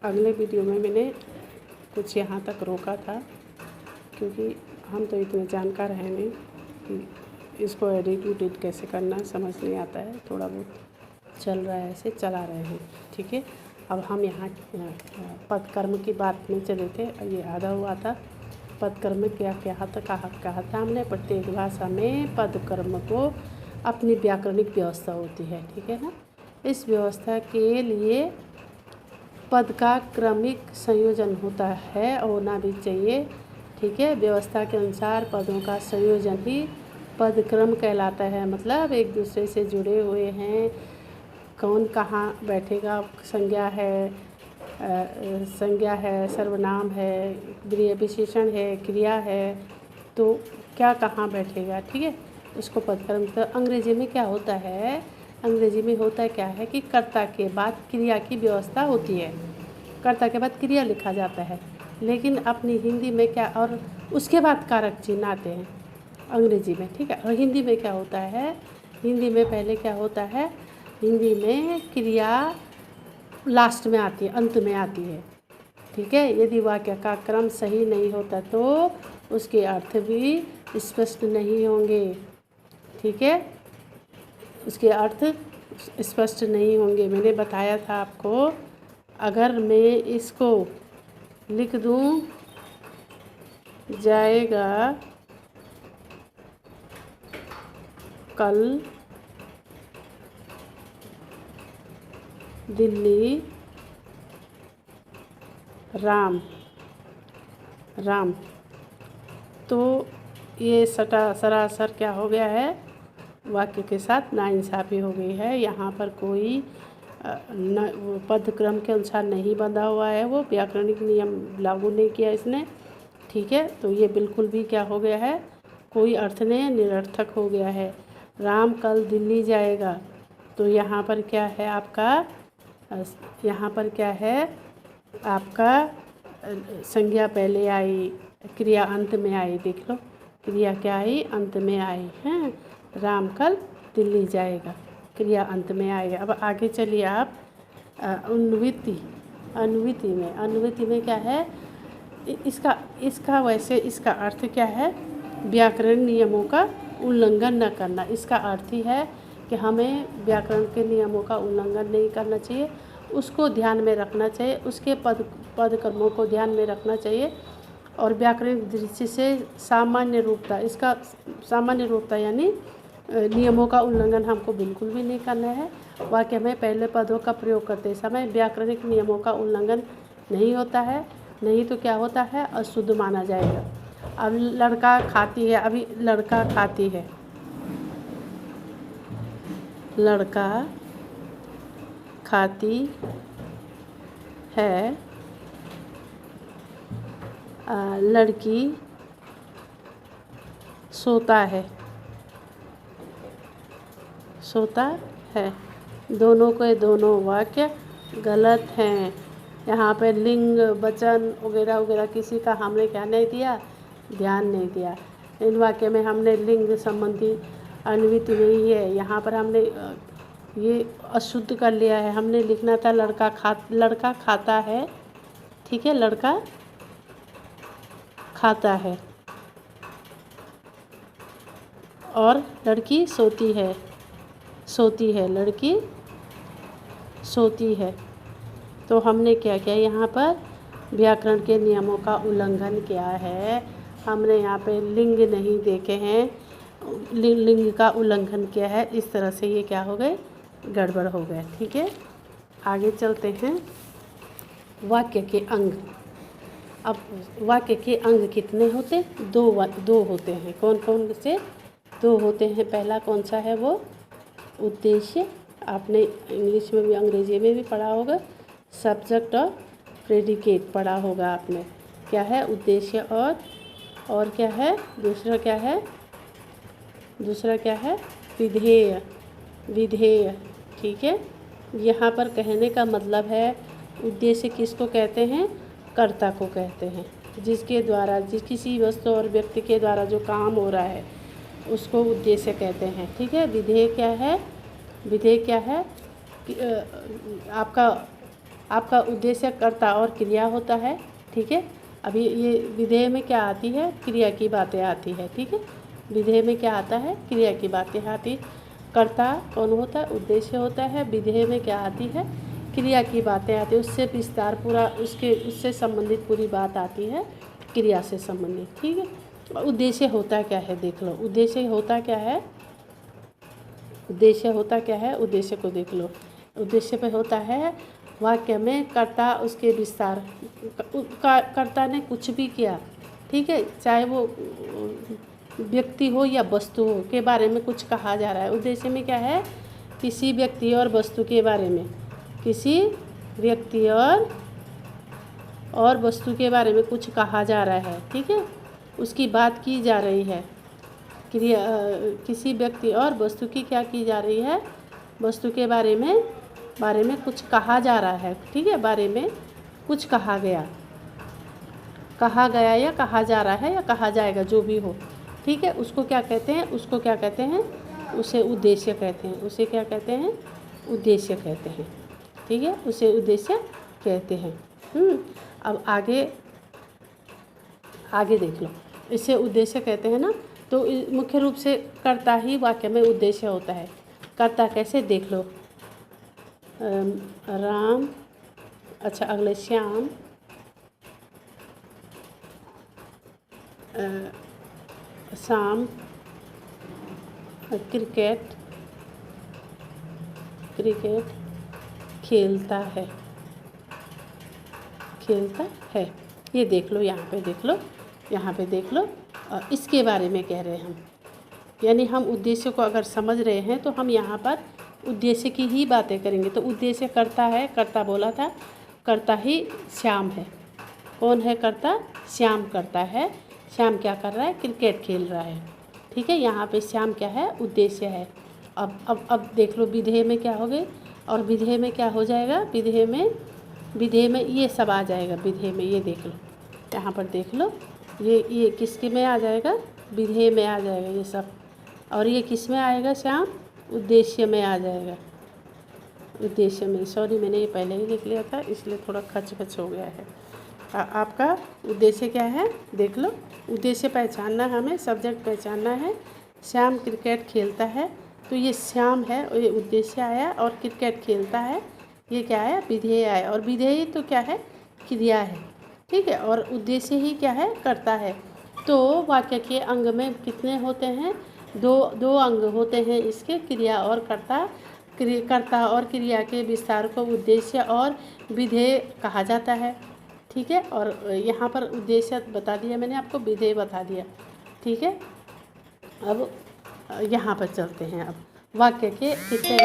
अगले वीडियो में मैंने कुछ यहाँ तक रोका था, क्योंकि हम तो इतने जानकार हैं नहीं कि इसको एडिट उडिट कैसे करना समझ नहीं आता है। थोड़ा बहुत चल रहा है, ऐसे चला रहे हैं, ठीक है। अब हम यहाँ पद कर्म की बात में चले थे, ये आधा हुआ था। पद कर्म क्या कहा था हमने, प्रत्येक भाषा में पद कर्म को अपनी व्याकरणिक व्यवस्था होती है, ठीक है ना। इस व्यवस्था के लिए पद का क्रमिक संयोजन होता है, होना भी चाहिए, ठीक है। व्यवस्था के अनुसार पदों का संयोजन ही पद क्रम कहलाता है। मतलब एक दूसरे से जुड़े हुए हैं, कौन कहाँ बैठेगा, संज्ञा है, सर्वनाम है, क्रिया विशेषण है, क्रिया है, तो क्या कहाँ बैठेगा, ठीक है। उसको पद क्रम। तो अंग्रेजी में क्या होता है, अंग्रेजी में होता है क्या है कि कर्ता के बाद क्रिया की व्यवस्था होती है, कर्ता के बाद क्रिया लिखा जाता है। लेकिन अपनी हिंदी में क्या, और उसके बाद कारक चिन्ह आते हैं अंग्रेजी में, ठीक है। और हिंदी में क्या होता है, हिंदी में पहले क्या होता है, हिंदी में क्रिया लास्ट में आती है, अंत में आती है, ठीक है। यदि वाक्य का क्रम सही नहीं होता तो उसके अर्थ भी स्पष्ट नहीं होंगे, ठीक है। उसके अर्थ स्पष्ट नहीं होंगे। मैंने बताया था आपको, अगर मैं इसको लिख दूं, जाएगा कल दिल्ली राम, तो ये सरासर क्या हो गया है, वाक्य के साथ नाइंसाफ़ी हो गई है। यहाँ पर कोई पद क्रम के अनुसार नहीं बंधा हुआ है, वो व्याकरणिक नियम लागू नहीं किया इसने, ठीक है। तो ये बिल्कुल भी क्या हो गया है, कोई अर्थ नहीं, निरर्थक हो गया है। राम कल दिल्ली जाएगा, तो यहाँ पर क्या है आपका, यहाँ पर क्या है आपका, संज्ञा पहले आई, क्रिया अंत में आई। देख लो, क्रिया क्या आई, अंत में आई है। राम कल दिल्ली जाएगा, क्रिया अंत में आएगा। अब आगे चलिए आप अनुवृत्ति में क्या है, इसका वैसे इसका अर्थ क्या है, व्याकरण नियमों का उल्लंघन न करना। इसका अर्थ ही है कि हमें व्याकरण के नियमों का उल्लंघन नहीं करना चाहिए, उसको ध्यान में रखना चाहिए, उसके पद कर्मों को ध्यान में रखना चाहिए। और व्याकरणिक दृष्टि से सामान्य रूपता, इसका सामान्य रूपता यानी नियमों का उल्लंघन हमको बिल्कुल भी नहीं करना है। वाक्य में पहले पदों का प्रयोग करते समय व्याकरणिक नियमों का उल्लंघन नहीं होता है, नहीं तो क्या होता है, अशुद्ध माना जाएगा। अब लड़का खाती है, अभी लड़का खाती है, लड़का खाती है, लड़की सोता है, दोनों के दोनों वाक्य गलत हैं। यहाँ पे लिंग वचन वगैरह वगैरह किसी का हमने क्या नहीं दिया, ध्यान नहीं दिया। इन वाक्य में हमने लिंग संबंधी अनुवृत्ति नहीं है, यहाँ पर हमने ये अशुद्ध कर लिया है। हमने लिखना था लड़का खाता है, ठीक है, लड़का खाता है, और लड़की सोती है, लड़की सोती है। तो हमने क्या किया, यहाँ पर व्याकरण के नियमों का उल्लंघन किया है। हमने यहाँ पे लिंग नहीं देखे हैं, लिंग का उल्लंघन किया है। इस तरह से ये क्या हो गए, गड़बड़ हो गए, ठीक है। आगे चलते हैं, वाक्य के अंग। अब वाक्य के अंग कितने होते, दो होते हैं। कौन कौन से दो होते हैं, पहला कौन सा है, वो उद्देश्य। आपने इंग्लिश में भी अंग्रेजी में भी पढ़ा होगा, सब्जेक्ट और प्रेडिकेट पढ़ा होगा आपने। क्या है उद्देश्य, और क्या है दूसरा, क्या है विधेय, ठीक है। यहाँ पर कहने का मतलब है, उद्देश्य किसको कहते हैं, कर्ता को कहते हैं, जिसके द्वारा किसी वस्तु और व्यक्ति के द्वारा जो काम हो रहा है उसको उद्देश्य कहते हैं, ठीक है। विधेय क्या है, आपका आपका उद्देश्य कर्ता और क्रिया होता है, ठीक है। अभी ये विधेय में क्या आती है, क्रिया की बातें आती है, ठीक है। विधेय में क्या आता है, क्रिया की बातें आती। कर्ता कौन होता है, उद्देश्य होता है। विधेय में क्या आती है, क्रिया की बातें आती है, उससे विस्तार पूरा उससे संबंधित पूरी बात आती है, क्रिया से संबंधित, ठीक है। उद्देश्य होता क्या है देख लो, उद्देश्य होता क्या है, उद्देश्य होता क्या है, उद्देश्य को देख लो। उद्देश्य पे होता है वाक्य में कर्ता उसके विस्तार, कर्ता ने कुछ भी किया, ठीक है, चाहे वो व्यक्ति हो या वस्तु हो के बारे में कुछ कहा जा रहा है। उद्देश्य में क्या है, किसी व्यक्ति और वस्तु के बारे में, किसी व्यक्ति और वस्तु के बारे में कुछ कहा जा रहा है, ठीक है, उसकी बात की जा रही है। क्रिया किसी व्यक्ति और वस्तु की क्या की जा रही है, वस्तु के बारे में कुछ कहा जा रहा है, ठीक है, बारे में कुछ कहा गया या कहा जा रहा है या कहा जाएगा, जो भी हो, ठीक है। उसको क्या कहते हैं, उसको क्या कहते हैं, उसे उद्देश्य कहते हैं। उसे क्या कहते हैं, उद्देश्य कहते हैं, ठीक है, उसे उद्देश्य कहते हैं। अब आगे देख लो, इसे उद्देश्य कहते हैं ना। तो मुख्य रूप से कर्ता ही वाक्य में उद्देश्य होता है। कर्ता कैसे देख लो, राम, अच्छा अगले श्याम शाम क्रिकेट खेलता है, ये देख लो, यहाँ पे देख लो, यहाँ पे देख लो, इसके बारे में कह रहे हैं हम। यानी हम उद्देश्य को अगर समझ रहे हैं तो हम यहाँ पर उद्देश्य की ही बातें करेंगे। तो उद्देश्य कर्ता है, कर्ता बोला था, कर्ता ही श्याम है। कौन है कर्ता, श्याम करता है। श्याम क्या कर रहा है, क्रिकेट खेल रहा है, ठीक है। यहाँ पे श्याम क्या है, उद्देश्य है। अब देख लो विधेय में क्या हो गए, और विधेय में क्या हो जाएगा, विधेय में ये सब आ जाएगा। विधेय में ये देख लो, यहाँ पर देख लो, ये किसके में आ जाएगा, विधेय में आ जाएगा ये सब। और ये किस में आएगा, श्याम, उद्देश्य में आ जाएगा। उद्देश्य में, सॉरी मैंने ये पहले ही लिख लिया था, इसलिए थोड़ा खच हो गया है। आपका उद्देश्य क्या है, देख लो। उद्देश्य पहचानना, हमें सब्जेक्ट पहचानना है। श्याम क्रिकेट खेलता है, तो ये श्याम है और ये उद्देश्य आया, और क्रिकेट खेलता है ये क्या है, विधेय आया। और विधेय तो क्या है, क्रिया है, ठीक है। और उद्देश्य ही क्या है, कर्ता है। तो वाक्य के अंग में कितने होते हैं, दो अंग होते हैं इसके, क्रिया और कर्ता। कर्ता और क्रिया के विस्तार को उद्देश्य और विधेय कहा जाता है, ठीक है। और यहाँ पर उद्देश्य बता दिया मैंने आपको, विधेय बता दिया, ठीक है। अब यहाँ पर चलते हैं, अब वाक्य के कितने